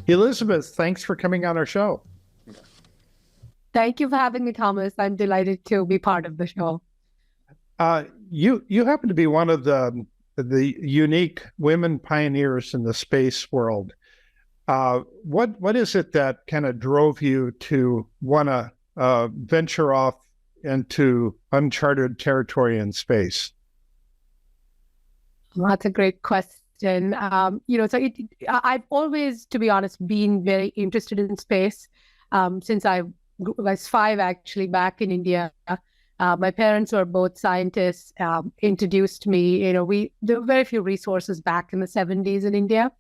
Elizabeth, thanks for coming on our show. Thank you for having me, Thomas. I'm delighted to be part of the show. You happen to be one of the unique women pioneers in the space world. What is it that kind of drove you to want to venture off into uncharted territory in space? Well, that's a great question. I've always, to be honest, been very interested in space since I was 5, actually, back in India. My parents were both scientists, introduced me. There were very few resources back in the 70s in India,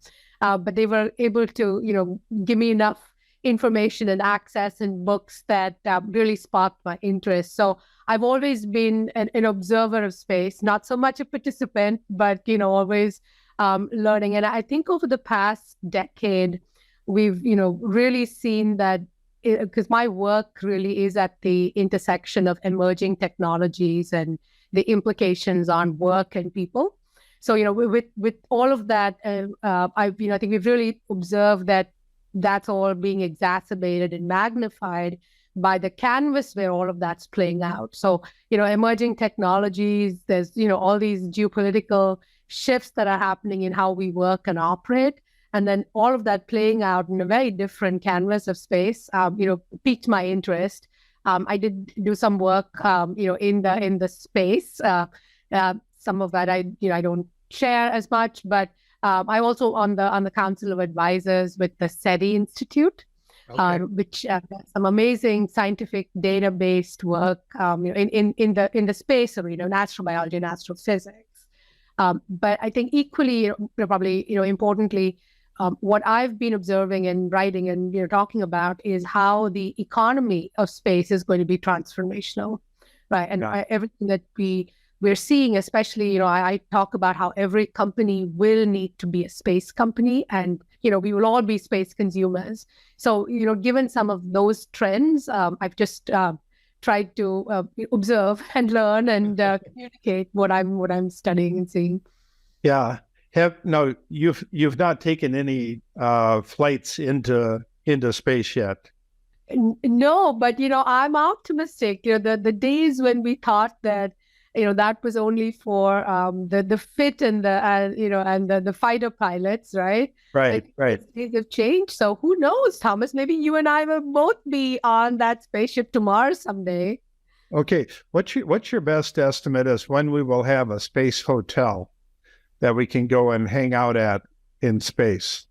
but they were able to, give me enough information and access and books that really sparked my interest. So I've always been an observer of space, not so much a participant, but, always learning. And I think over the past decade, we've, really seen that, because my work really is at the intersection of emerging technologies and the implications on work and people. So, with all of that, I think we've really observed that that's all being exacerbated and magnified by the canvas where all of that's playing out. So, emerging technologies, there's, all these geopolitical shifts that are happening in how we work and operate. And then all of that playing out in a very different canvas of space, piqued my interest. I did do some work, in the space. Some of that I don't share as much, but I also on the Council of Advisors with the SETI Institute, which has some amazing scientific data-based work in the space arena, astrobiology and astrophysics. But I think equally, probably importantly, what I've been observing and writing and talking about is how the economy of space is going to be transformational, right? And everything that we're seeing, especially, I talk about how every company will need to be a space company, and we will all be space consumers. So given some of those trends, I've just tried to observe and learn and communicate what I'm studying and seeing. Yeah. You've not taken any flights into space yet? No, but I'm optimistic. The days when we thought that that was only for the fit and the fighter pilots, right? Right. Things have changed. So who knows, Thomas? Maybe you and I will both be on that spaceship to Mars someday. Okay. What's your best estimate as when we will have a space hotel that we can go and hang out at in space?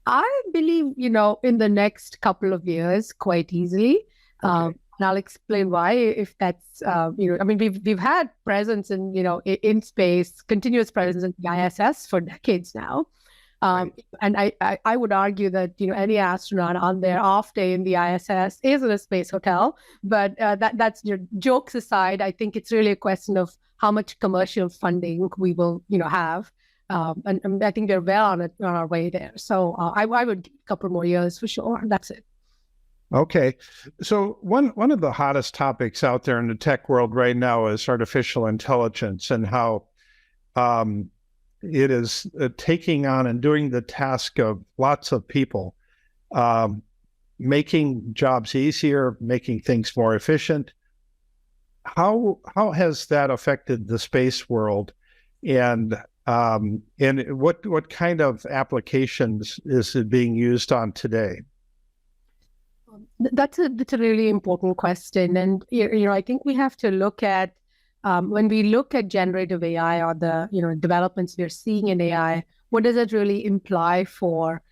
I believe, in the next couple of years, quite easily. Okay. And I'll explain why, if that's, we've had presence in space, continuous presence in the ISS for decades now. Right. And I would argue that, any astronaut on their off day in the ISS is in a space hotel. But that's jokes aside, I think it's really a question of how much commercial funding we will, have. And I think we're well on our way there. So I would give a couple more years for sure. That's it. Okay. So one of the hottest topics out there in the tech world right now is artificial intelligence, and how it is taking on and doing the task of lots of people, making jobs easier, making things more efficient. How has that affected the space world, and what kind of applications is it being used on today? That's a really important question, and I think we have to look at when we look at generative AI or the developments we're seeing in AI. What does it really imply for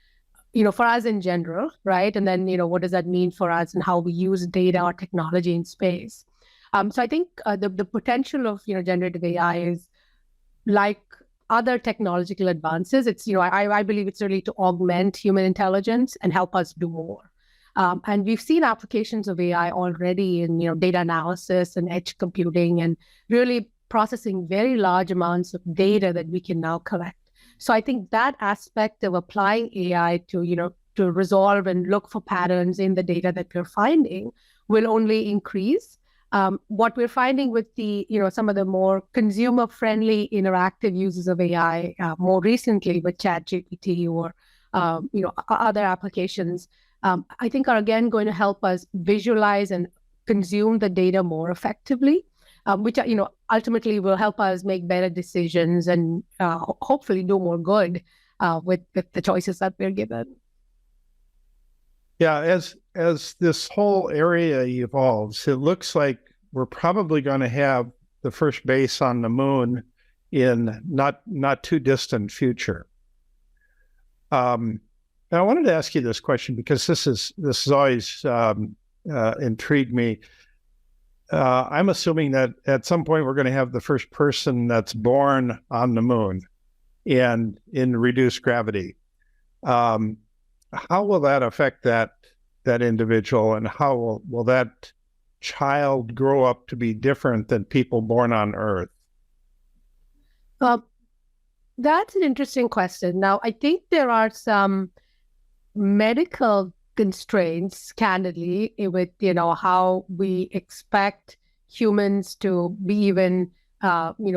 us in general, right? And then what does that mean for us and how we use data or technology in space? So I think the potential of generative AI is like other technological advances. It's I believe it's really to augment human intelligence and help us do more. And we've seen applications of AI already in data analysis and edge computing, and really processing very large amounts of data that we can now collect. So I think that aspect of applying AI to to resolve and look for patterns in the data that we're finding will only increase. What we're finding with the, some of the more consumer-friendly interactive uses of AI, more recently with ChatGPT or, other applications, I think are again going to help us visualize and consume the data more effectively, which, ultimately will help us make better decisions and hopefully do more good with the choices that we're given. Yeah, as this whole area evolves, it looks like we're probably going to have the first base on the moon in not too distant future. Now I wanted to ask you this question because this has always intrigued me. I'm assuming that at some point we're going to have the first person that's born on the moon and in reduced gravity. How will that affect that individual, and how will that child grow up to be different than people born on Earth? That's an interesting question. Now, I think there are some medical constraints, candidly, with how we expect humans to be even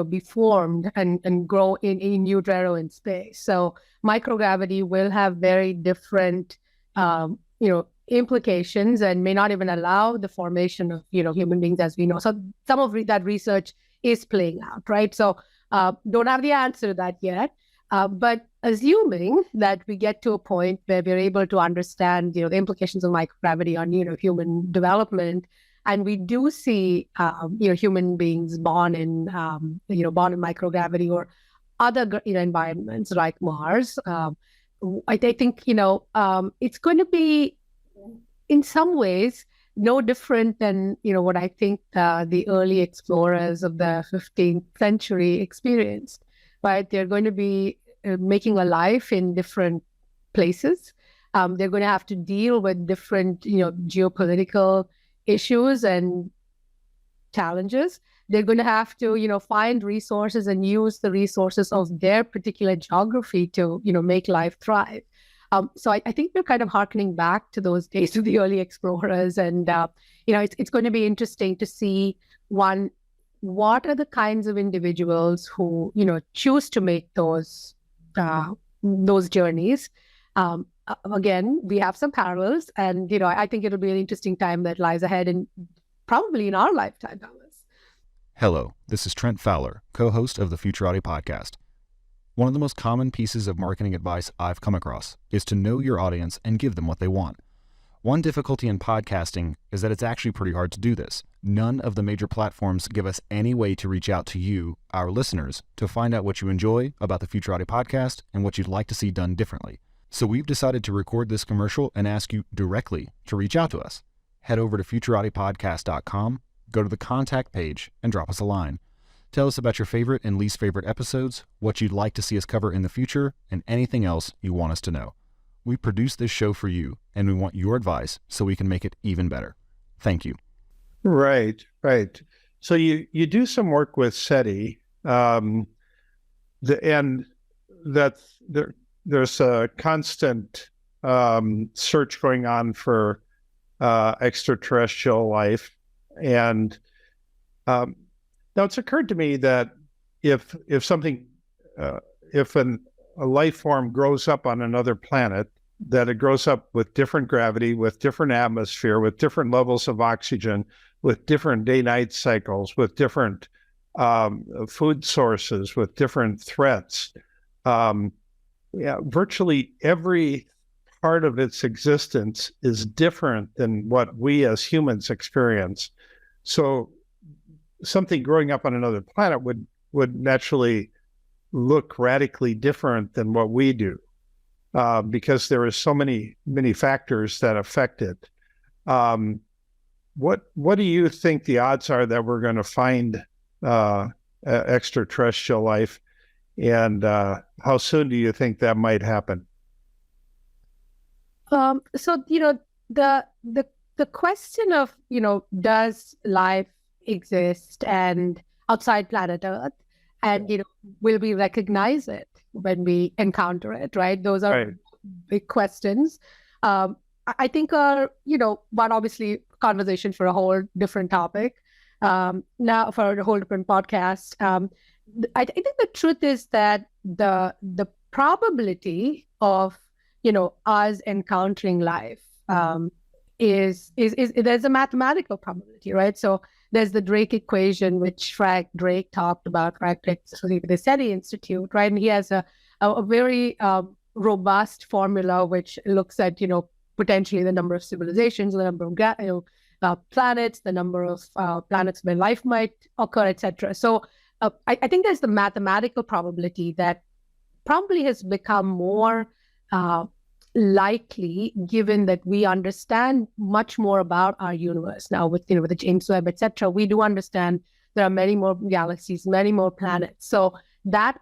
be formed and grow in utero in space. So microgravity will have very different implications and may not even allow the formation of human beings as we know. So some of that research is playing out, right? So don't have the answer to that yet. But assuming that we get to a point where we're able to understand, the implications of microgravity on, human development, and we do see, human beings born in microgravity or other, environments like Mars, I think, it's going to be, in some ways, no different than, what I think the early explorers of the 15th century experienced. Right? They're going to be making a life in different places. They're going to have to deal with different, geopolitical issues and challenges. They're going to have to, find resources and use the resources of their particular geography to, make life thrive. So I think we're kind of harkening back to those days of the early explorers. And, it's going to be interesting to see, one, what are the kinds of individuals who, choose to make those journeys. Again, we have some parallels, and, I think it'll be an interesting time that lies ahead, and probably in our lifetime, Thomas. Hello, this is Trent Fowler, co-host of the Futurati Podcast. One of the most common pieces of marketing advice I've come across is to know your audience and give them what they want. One difficulty in podcasting is that it's actually pretty hard to do this. None of the major platforms give us any way to reach out to you, our listeners, to find out what you enjoy about the Futurati Podcast and what you'd like to see done differently. So we've decided to record this commercial and ask you directly to reach out to us. Head over to futuratipodcast.com, go to the contact page, and drop us a line. Tell us about your favorite and least favorite episodes, what you'd like to see us cover in the future, and anything else you want us to know. We produce this show for you, and we want your advice so we can make it even better. Thank you. Right. So you do some work with SETI, and that's there's a constant search going on for extraterrestrial life, and now it's occurred to me that if a life form grows up on another planet, that it grows up with different gravity, with different atmosphere, with different levels of oxygen, with different day-night cycles, with different food sources, with different threats. Virtually every part of its existence is different than what we as humans experience. So something growing up on another planet would naturally look radically different than what we do, because there are so many factors that affect it. What do you think the odds are that we're going to find extraterrestrial life, and how soon do you think that might happen? So the question of does life exist and outside planet Earth, and will we recognize it when we encounter it, right? Those are big questions. I think are one, obviously, conversation for a whole different topic. now for a whole different podcast. I think the truth is that the probability of us encountering life is there's a mathematical probability, right? So there's the Drake equation, which Frank Drake talked about, right? With the SETI Institute, right? And he has a very robust formula which looks at potentially the number of civilizations, the number of planets, the number of planets where life might occur, etc. So I think there's the mathematical probability that probably has become more likely, given that we understand much more about our universe now with the James Webb, etc. We do understand there are many more galaxies, many more planets. So that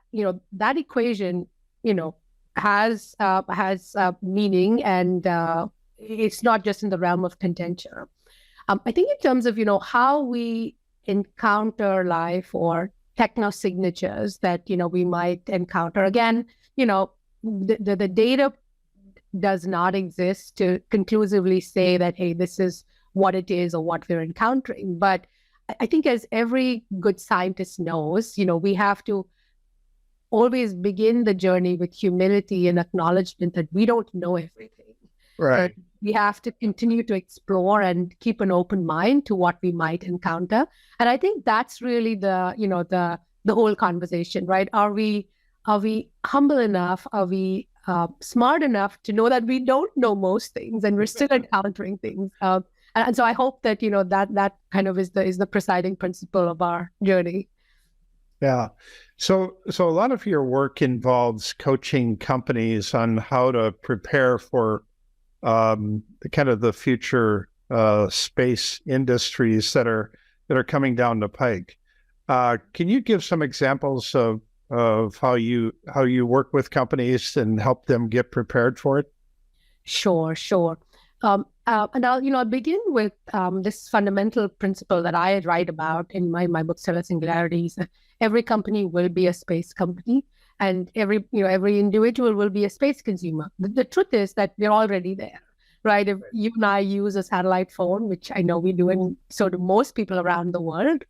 that equation has meaning, and it's not just in the realm of conjecture. I think in terms of how we encounter life or technosignatures that we might encounter, again, the data does not exist to conclusively say that, hey, this is what it is or what we're encountering. But I think, as every good scientist knows, we have to always begin the journey with humility and acknowledgement that we don't know everything. Right. We have to continue to explore and keep an open mind to what we might encounter. And I think that's really the whole conversation, right? Are we humble enough? Are we smart enough to know that we don't know most things and we're still encountering things? And so I hope that that kind of is the presiding principle of our journey. Yeah. So a lot of your work involves coaching companies on how to prepare for the future space industries that are coming down the pike. Can you give some examples of how you work with companies and help them get prepared for it? Sure. And I'll begin with this fundamental principle that I write about in my book, Singularity. Every company will be a space company, and every individual will be a space consumer. The truth is that we're already there, right? If you and I use a satellite phone, which I know we do, and so do most people around the world,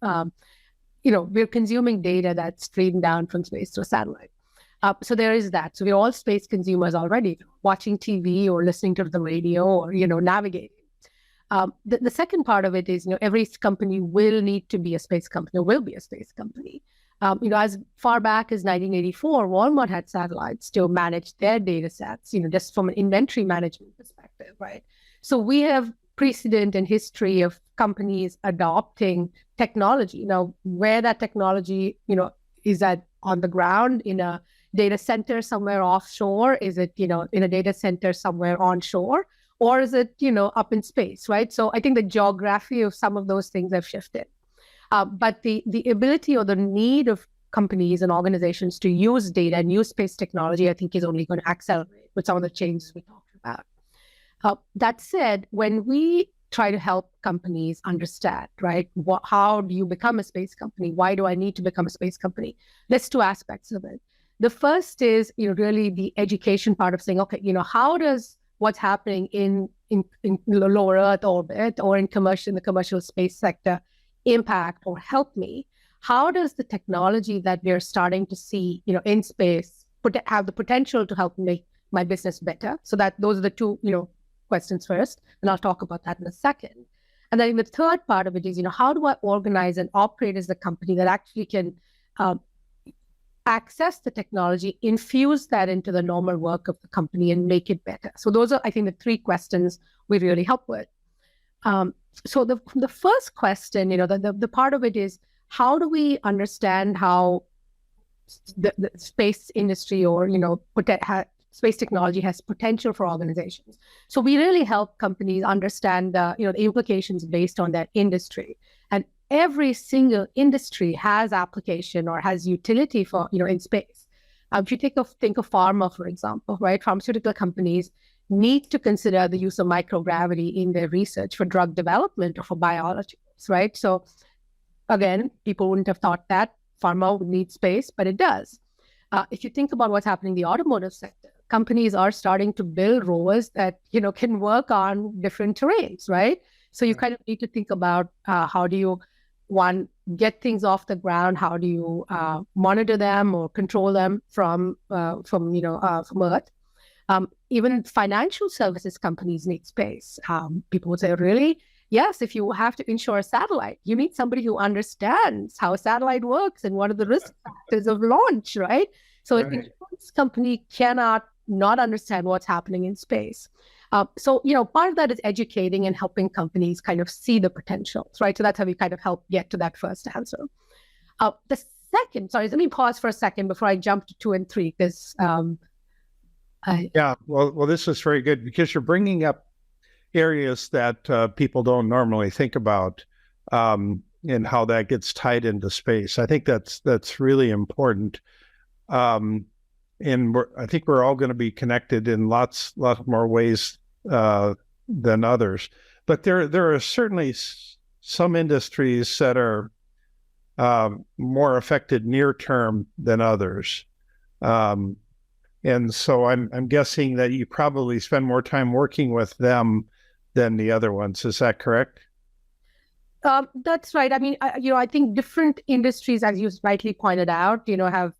we're consuming data that's streamed down from space to a satellite. So there is that. So we're all space consumers already, watching TV or listening to the radio or, navigating. The second part of it is, every company will need to be a space company, will be a space company. As far back as 1984, Walmart had satellites to manage their data sets, just from an inventory management perspective, right? So we have precedent and history of companies adopting technology. Now, where that technology, is that on the ground in a data center somewhere offshore? Is it, in a data center somewhere onshore? Or is it, up in space, right? So I think the geography of some of those things have shifted. But the ability or the need of companies and organizations to use data and use space technology, I think, is only going to accelerate with some of the changes we talked about. That said, when we try to help companies understand, right, how do you become a space company? Why do I need to become a space company? There's two aspects of it. The first is, really the education part of saying, okay, how does what's happening in low Earth orbit or in the commercial space sector impact or help me? How does the technology that we're starting to see, in space have the potential to help make my business better? So that those are the two, questions first, and I'll talk about that in a second. And then the third part of it is, how do I organize and operate as a company that actually can access the technology, infuse that into the normal work of the company, and make it better? So those are, I think, the three questions we really help with. So the first question, the part of it is, how do we understand how the space industry or, space technology has potential for organizations? So we really help companies understand the implications based on that industry. And every single industry has application or has utility for, in space. If you think of pharma, for example, right? Pharmaceutical companies need to consider the use of microgravity in their research for drug development or for biologicals, right? So again, people wouldn't have thought that pharma would need space, but it does. If you think about what's happening in the automotive sector, companies are starting to build rovers that, can work on different terrains, right? So you kind of need to think about how do you one, get things off the ground? How do you monitor them or control them from Earth? Even financial services companies need space. People would say, really? Yes, if you have to insure a satellite, you need somebody who understands how a satellite works and what are the risk factors of launch, right? So an insurance company cannot not understand what's happening in space. So part of that is educating and helping companies kind of see the potentials, right? So that's how we kind of help get to that first answer. The second, sorry, let me pause for a second before I jump to 2 and 3, because well, this is very good because you're bringing up areas that people don't normally think about, and how that gets tied into space. I think that's really important. And I think we're all going to be connected in lots more ways than others. But there are certainly some industries that are more affected near term than others. And so I'm guessing that you probably spend more time working with them than the other ones. Is that correct? That's right. I mean, I think different industries, as you rightly pointed out, have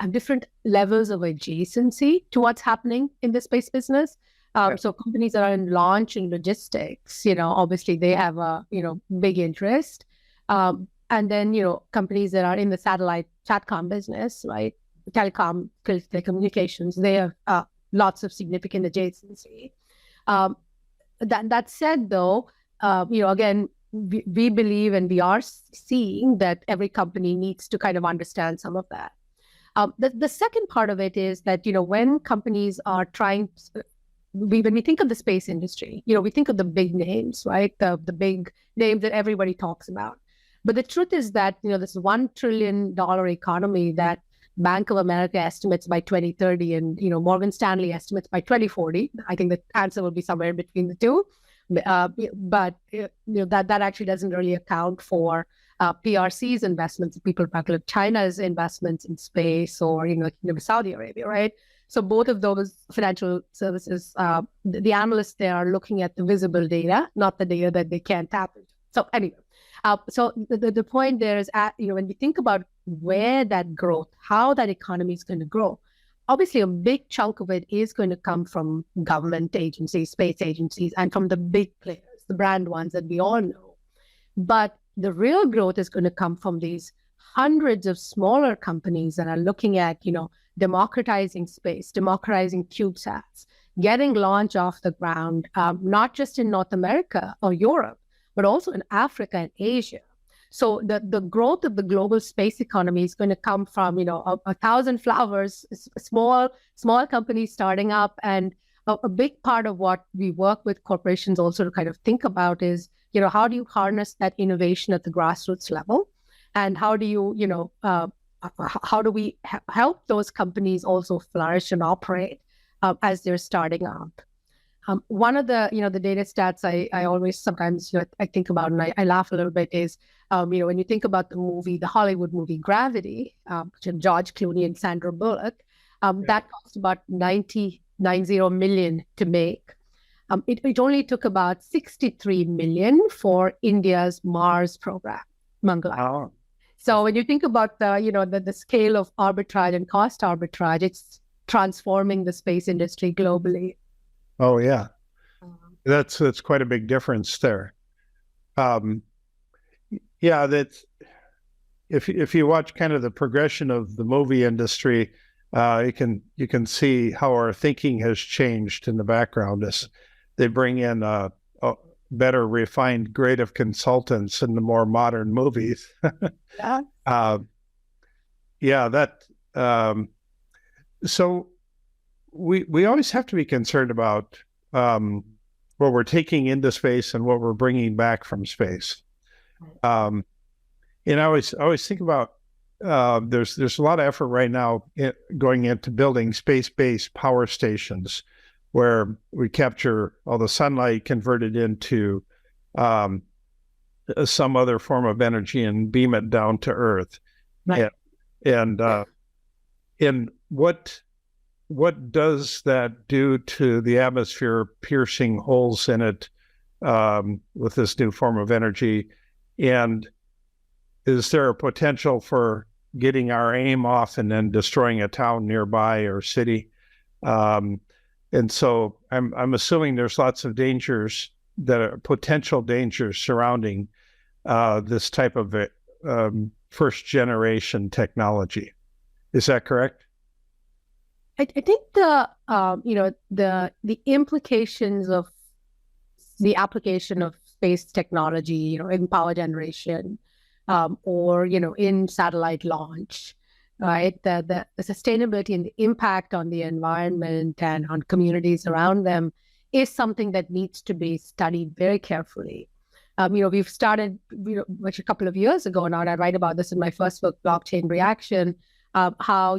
different levels of adjacency to what's happening in the space business. So companies that are in launch and logistics, obviously they have a, big interest. And then, companies that are in the satellite SATCOM business, right? Telecom, telecommunications, they have lots of significant adjacency. That said, though, again, we believe and we are seeing that every company needs to kind of understand some of that. The second part of it is that, when companies are trying, when we think of the space industry, we think of the big names, right? The big names that everybody talks about. But the truth is that, this $1 trillion economy that Bank of America estimates by 2030 and, Morgan Stanley estimates by 2040. I think the answer will be somewhere in between the two. But that actually doesn't really account for PRC's investments, people like China's investments in space, or Saudi Arabia, right? So both of those financial services, the analysts there are looking at the visible data, not the data that they can't tap into. So anyway, so the point there is, when we think about where that growth, how that economy is going to grow, obviously a big chunk of it is going to come from government agencies, space agencies, and from the big players, the brand ones that we all know. But the real growth is going to come from these hundreds of smaller companies that are looking at, democratizing space, democratizing CubeSats, getting launch off the ground, not just in North America or Europe, but also in Africa and Asia. So the growth of the global space economy is going to come from, 1,000 flowers, small companies starting up. And a big part of what we work with corporations also to kind of think about is, how do you harness that innovation at the grassroots level? And how do you, how do we help those companies also flourish and operate as they're starting up? One of the, the data stats I always sometimes, I think about and I laugh a little bit is, when you think about the Hollywood movie Gravity, George Clooney and Sandra Bullock, that cost about $90 million to make. It only took about $63 million for India's Mars program, Mangala. Oh. So when you think about the scale of arbitrage and cost arbitrage, it's transforming the space industry globally. Oh yeah, that's quite a big difference there. Yeah, that's if you watch kind of the progression of the movie industry, you can see how our thinking has changed in the background as they bring in a better refined grade of consultants in the more modern movies. So we always have to be concerned about what we're taking into space and what we're bringing back from space. And I always think about there's a lot of effort right now going into building space-based power stations where we capture all the sunlight, convert it into some other form of energy and beam it down to Earth. Right. And what does that do to the atmosphere, piercing holes in it with this new form of energy? And is there a potential for getting our aim off and then destroying a town nearby or city? And so I'm assuming there's lots of dangers that are potential dangers surrounding this type of first generation technology. Is that correct? I think the implications of the application of space technology, in power generation, or in satellite launch, right? The sustainability and the impact on the environment and on communities around them is something that needs to be studied very carefully. We've started, which a couple of years ago now, and I write about this in my first book, Blockchain Reaction, how,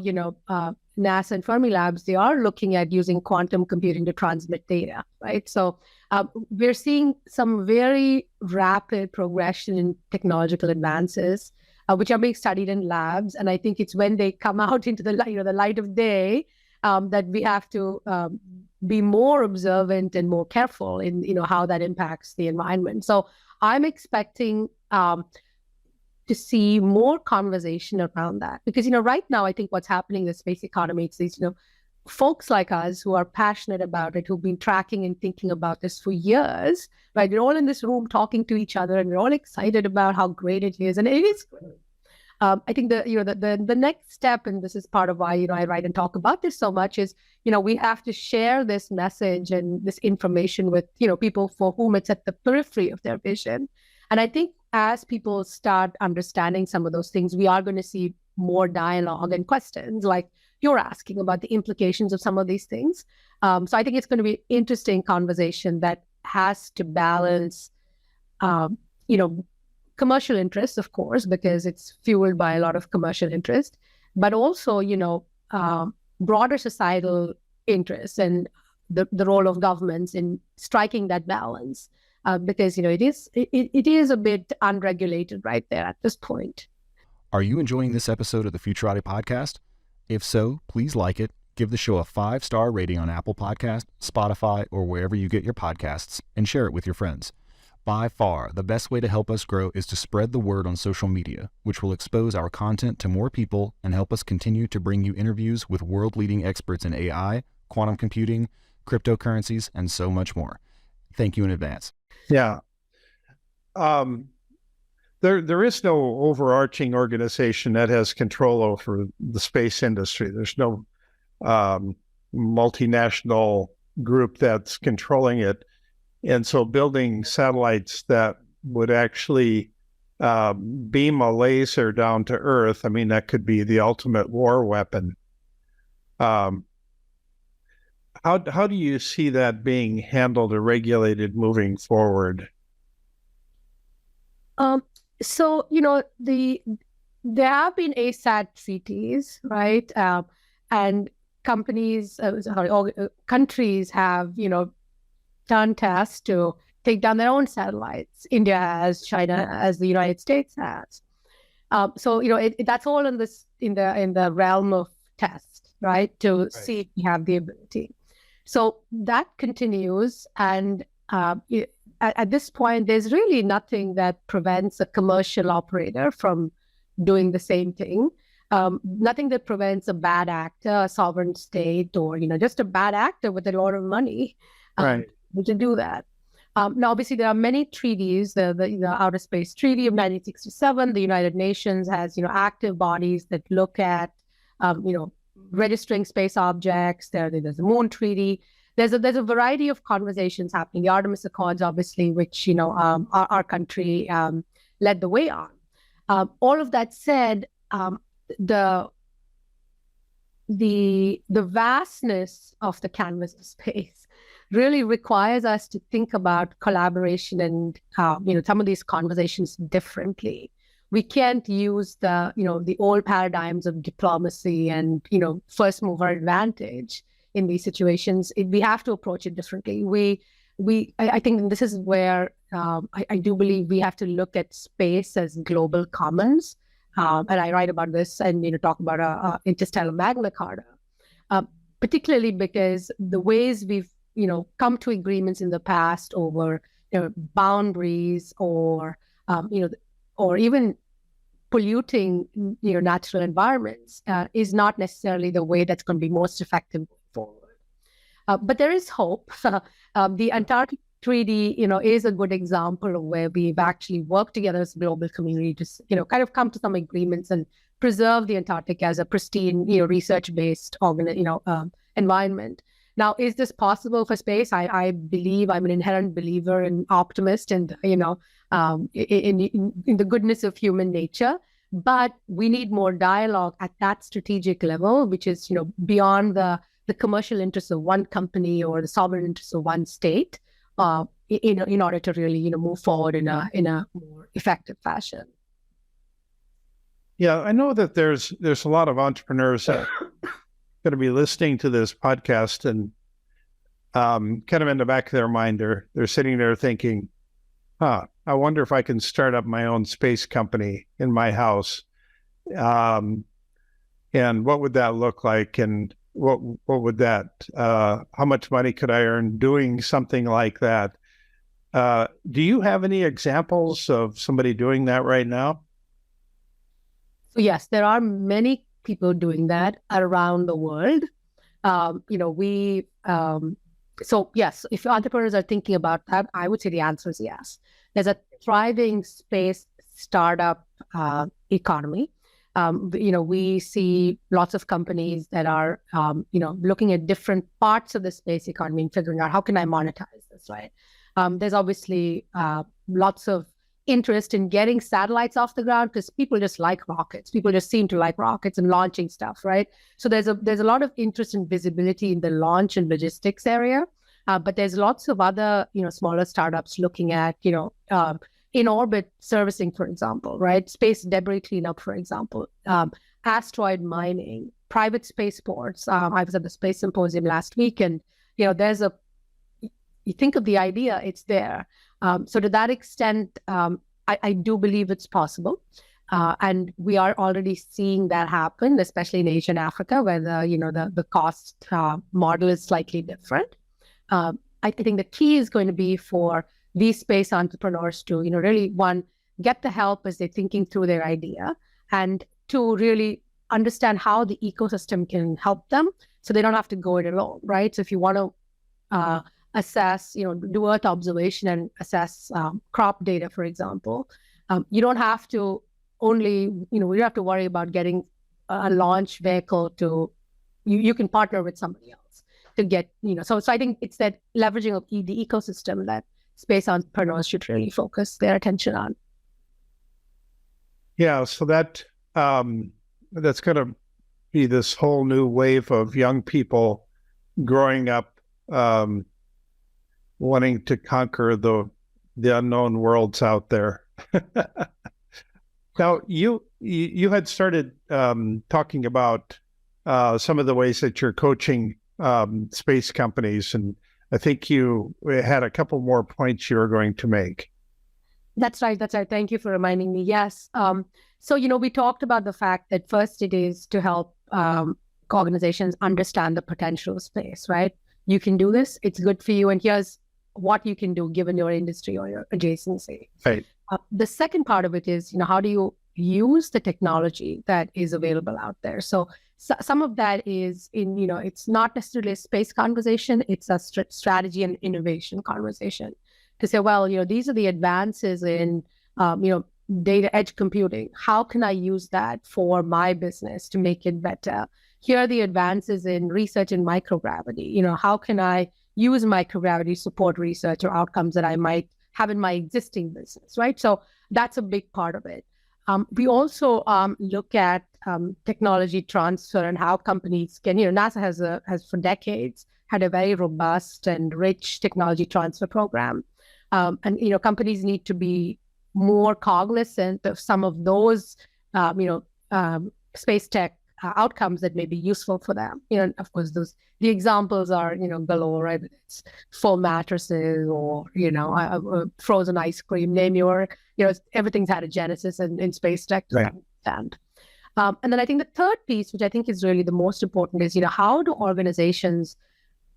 NASA and Fermilabs, they are looking at using quantum computing to transmit data, right? So we're seeing some very rapid progression in technological advances, which are being studied in labs. And I think it's when they come out into the light of day that we have to be more observant and more careful in, how that impacts the environment. So I'm expecting to see more conversation around that. Because, right now, I think what's happening in the space economy, it's these, folks like us who are passionate about it, who've been tracking and thinking about this for years, right? We're all in this room talking to each other and we're all excited about how great it is. And it is great. I think the next step, and this is part of why, I write and talk about this so much, is, we have to share this message and this information with, people for whom it's at the periphery of their vision. And I think as people start understanding some of those things, we are going to see more dialogue and questions like you're asking about the implications of some of these things. So I think it's going to be an interesting conversation that has to balance, commercial interests, of course, because it's fueled by a lot of commercial interest, but also, broader societal interests and the role of governments in striking that balance. Because, it is a bit unregulated right there at this point. Are you enjoying this episode of the Futurati Podcast? If so, please like it, give the show a 5-star rating on Apple Podcast, Spotify, or wherever you get your podcasts, and share it with your friends. By far, the best way to help us grow is to spread the word on social media, which will expose our content to more people and help us continue to bring you interviews with world-leading experts in AI, quantum computing, cryptocurrencies, and so much more. Thank you in advance. Yeah. There is no overarching organization that has control over the space industry. There's no multinational group that's controlling it. And so building satellites that would actually beam a laser down to Earth, I mean, that could be the ultimate war weapon. How do you see that being handled or regulated moving forward? So, there have been ASAT treaties, right? And countries have, done tests to take down their own satellites. India has, China has, the United States has. So, that's all in the realm of test, right? To see if we have the ability. So that continues. And at this point, there's really nothing that prevents a commercial operator from doing the same thing. Nothing that prevents a bad actor, a sovereign state, or, just a bad actor with a lot of money to do that. Now, obviously, there are many treaties. The Outer Space Treaty of 1967, the United Nations has, active bodies that look at, registering space objects. There's a Moon Treaty. There's a variety of conversations happening. The Artemis Accords, obviously, which our country led the way on. All of that said, the vastness of the canvas of space really requires us to think about collaboration and some of these conversations differently. We can't use the old paradigms of diplomacy and first mover advantage in these situations. We have to approach it differently. I think this is where I do believe we have to look at space as global commons. And I write about this and talk about interstellar Magna Carta, particularly because the ways we've come to agreements in the past over boundaries or even polluting, natural environments is not necessarily the way that's going to be most effective going forward. But there is hope. The Antarctic Treaty, is a good example of where we've actually worked together as a global community to, kind of come to some agreements and preserve the Antarctic as a pristine, research-based, environment. Now, is this possible for space? I believe I'm an inherent believer and optimist, and in the goodness of human nature. But we need more dialogue at that strategic level, which is beyond the commercial interests of one company or the sovereign interests of one state, in order to really move forward in a more effective fashion. Yeah, I know that there's a lot of entrepreneurs that are going to be listening to this podcast, and kind of in the back of their mind, they're sitting there thinking, I wonder if I can start up my own space company in my house. And what would that look like? And what would that, how much money could I earn doing something like that? Do you have any examples of somebody doing that right now? So yes, there are many people doing that around the world. So yes, if entrepreneurs are thinking about that, I would say the answer is yes. There's a thriving space startup economy. We see lots of companies that are, looking at different parts of the space economy and figuring out how can I monetize this, right? There's obviously lots of interest in getting satellites off the ground because people just like rockets. People just seem to like rockets and launching stuff, right? So there's a lot of interest and visibility in the launch and logistics area. But there's lots of other, smaller startups looking at, in-orbit servicing, for example, right? Space debris cleanup, for example, asteroid mining, private spaceports. I was at the Space Symposium last week, and, you think of the idea, it's there. So to that extent, I do believe it's possible. And we are already seeing that happen, especially in Asia and Africa, where the cost model is slightly different. I think the key is going to be for these space entrepreneurs to, really, one, get the help as they're thinking through their idea, and two, really understand how the ecosystem can help them so they don't have to go it alone, right? So if you want to assess, do Earth observation and assess crop data, for example, you don't have to only, you don't have to worry about getting a launch vehicle to, you can partner with somebody else to get, so I think it's that leveraging of the ecosystem that space entrepreneurs should really focus their attention on. Yeah, so that's going to be this whole new wave of young people growing up, wanting to conquer the unknown worlds out there. Now, you had started talking about some of the ways that you're coaching space companies, and I think you had a couple more points you were going to make. That's right. Thank you for reminding me. Yes. So, we talked about the fact that first it is to help organizations understand the potential of space, right? You can do this. It's good for you. And here's what you can do given your industry or your adjacency. Right. The second part of it is, how do you use the technology that is available out there? So some of that is in, it's not necessarily a space conversation. It's a strategy and innovation conversation to say, well, these are the advances in, data edge computing. How can I use that for my business to make it better? Here are the advances in research in microgravity. How can I use microgravity to support research or outcomes that I might have in my existing business, right? So that's a big part of it. We also look at technology transfer and how companies can, NASA has for decades had a very robust and rich technology transfer program. And, companies need to be more cognizant of some of those, space tech outcomes that may be useful for them. Of course, the examples are, galore, right? It's full mattresses or, frozen ice cream, name your, everything's had a genesis in space tech to understand. And then I think the third piece, which I think is really the most important, is, how do organizations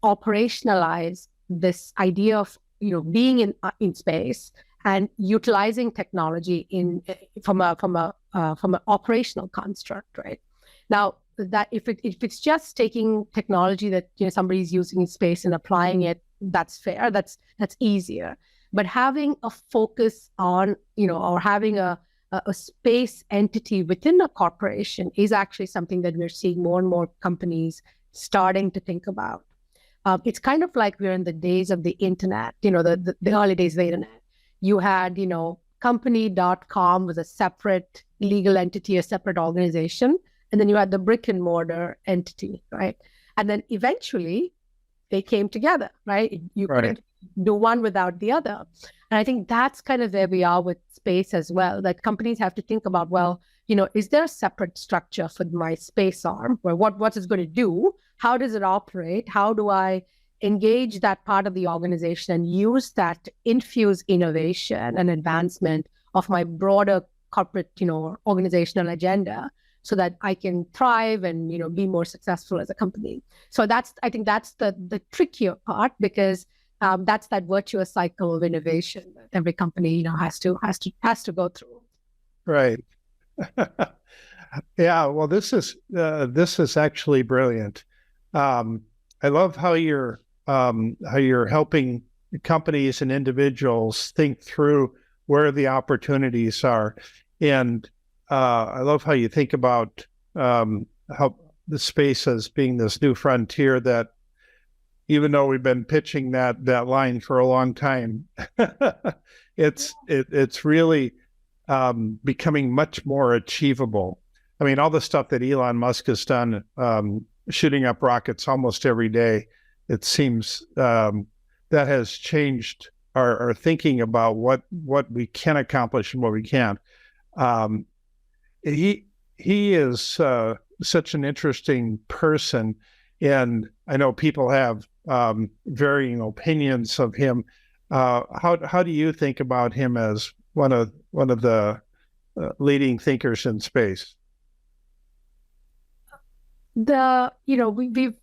operationalize this idea of, being in space and utilizing technology from an operational construct, right? Now, that if it's just taking technology that somebody's using in space and applying it, that's fair. That's easier. But having a focus on or having a space entity within a corporation is actually something that we're seeing more and more companies starting to think about. It's kind of like we're in the days of the internet, the early days of the internet. You had, company.com was a separate legal entity, a separate organization. And then you had the brick and mortar entity, right? And then eventually they came together, right? You couldn't do one without the other. And I think that's kind of where we are with space as well, that companies have to think about, well, is there a separate structure for my space arm? Where what is going to do? How does it operate? How do I engage that part of the organization and use that to infuse innovation and advancement of my broader corporate, organizational agenda, so that I can thrive and be more successful as a company. So I think that's the trickier part, because that's that virtuous cycle of innovation that every company has to go through. Right. Yeah. Well, this is actually brilliant. I love how you're helping companies and individuals think through where the opportunities are, and I love how you think about how the space as being this new frontier that, even though we've been pitching that line for a long time, it's really becoming much more achievable. I mean, all the stuff that Elon Musk has done, shooting up rockets almost every day, it seems that has changed our thinking about what we can accomplish and what we can't. He is such an interesting person, and I know people have varying opinions of him. How do you think about him as one of the leading thinkers in space? We've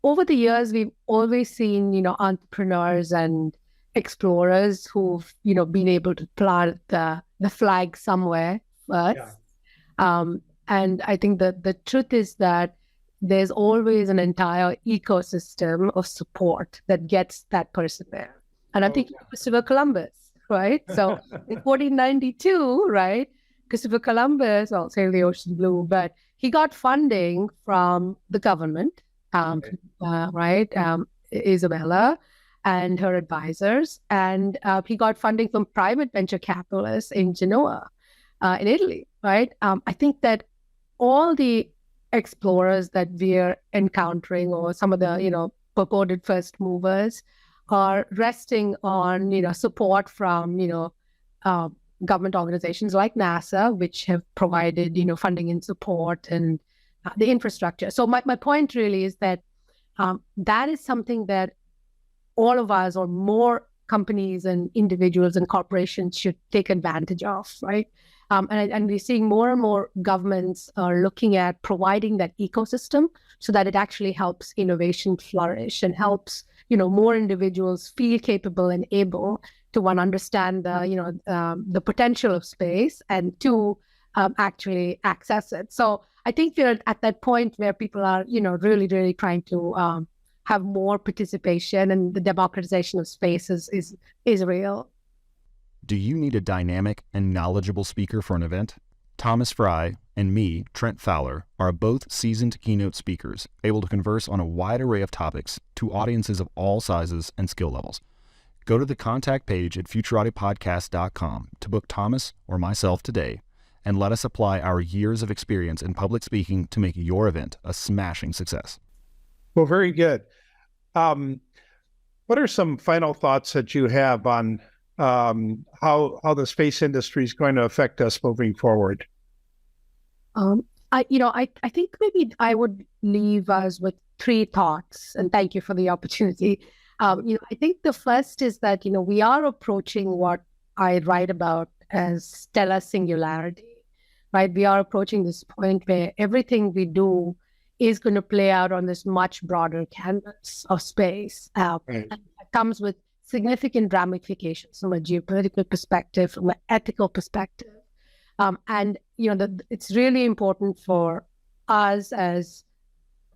over the years we've always seen entrepreneurs and explorers who've been able to plant the flag somewhere first. Yeah. And I think that the truth is that there's always an entire ecosystem of support that gets that person there. And I'm thinking of Christopher Columbus, right? So in 1492, right, Christopher Columbus, I'll sail the ocean blue, but he got funding from the government, Isabella and her advisors. And he got funding from private venture capitalists in Genoa, in Italy, right? I think that all the explorers that we're encountering, or some of the, purported first movers, are resting on, support from, government organizations like NASA, which have provided, funding and support and the infrastructure. So my point really is that that is something that all of us, or more companies and individuals and corporations, should take advantage of, right? And we're seeing more and more governments are looking at providing that ecosystem so that it actually helps innovation flourish and helps, more individuals feel capable and able to, one, understand the potential of space, and two, actually access it. So I think we're at that point where people are, really, really trying to have more participation, and the democratization of space is real. Do you need a dynamic and knowledgeable speaker for an event? Thomas Fry and me, Trent Fowler, are both seasoned keynote speakers, able to converse on a wide array of topics to audiences of all sizes and skill levels. Go to the contact page at futuratipodcast.com to book Thomas or myself today, and let us apply our years of experience in public speaking to make your event a smashing success. Well, very good. What are some final thoughts that you have on how the space industry is going to affect us moving forward? I think maybe I would leave us with three thoughts, and thank you for the opportunity. I think the first is that, we are approaching what I write about as stellar singularity, right? We are approaching this point where everything we do is going to play out on this much broader canvas of space. And it comes with significant ramifications from a geopolitical perspective, from an ethical perspective. And, it's really important for us as,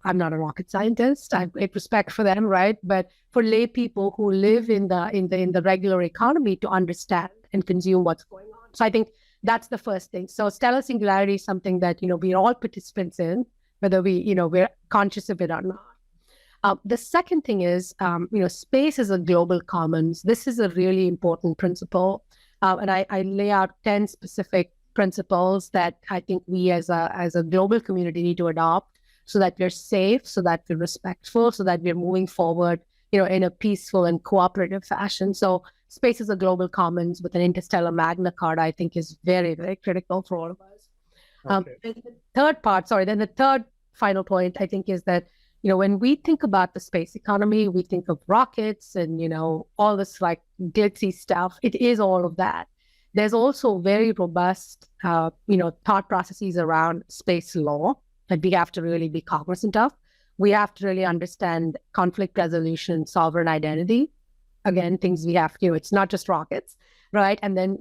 I'm not a rocket scientist, I have great respect for them, right? But for lay people who live in the regular economy to understand and consume what's going on. So I think that's the first thing. So stellar singularity is something that, we're all participants in, whether we're conscious of it or not. The second thing is, space is a global commons. This is a really important principle. And I lay out 10 specific principles that I think we as a global community need to adopt so that we're safe, so that we're respectful, so that we're moving forward, in a peaceful and cooperative fashion. So space is a global commons with an interstellar Magna Carta, I think is very, very critical for all of us. Okay. The third final point, I think, is that, when we think about the space economy, we think of rockets and, all this like glitzy stuff. It is all of that. There's also very robust, thought processes around space law that we have to really be cognizant of. We have to really understand conflict resolution, sovereign identity. Again, things we have to, it's not just rockets, right? And then,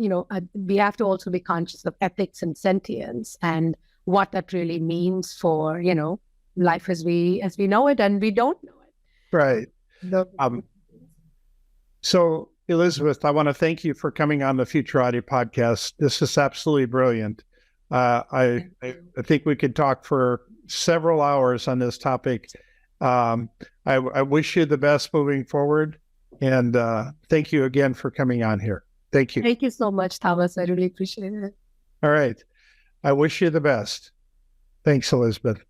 we have to also be conscious of ethics and sentience and what that really means for, life as we know it and we don't know it. Right. So, Elizabeth, I want to thank you for coming on the Futurati podcast. This is absolutely brilliant. I think we could talk for several hours on this topic. I wish you the best moving forward. And thank you again for coming on here. Thank you. Thank you so much, Thomas. I really appreciate it. All right. I wish you the best. Thanks, Elizabeth.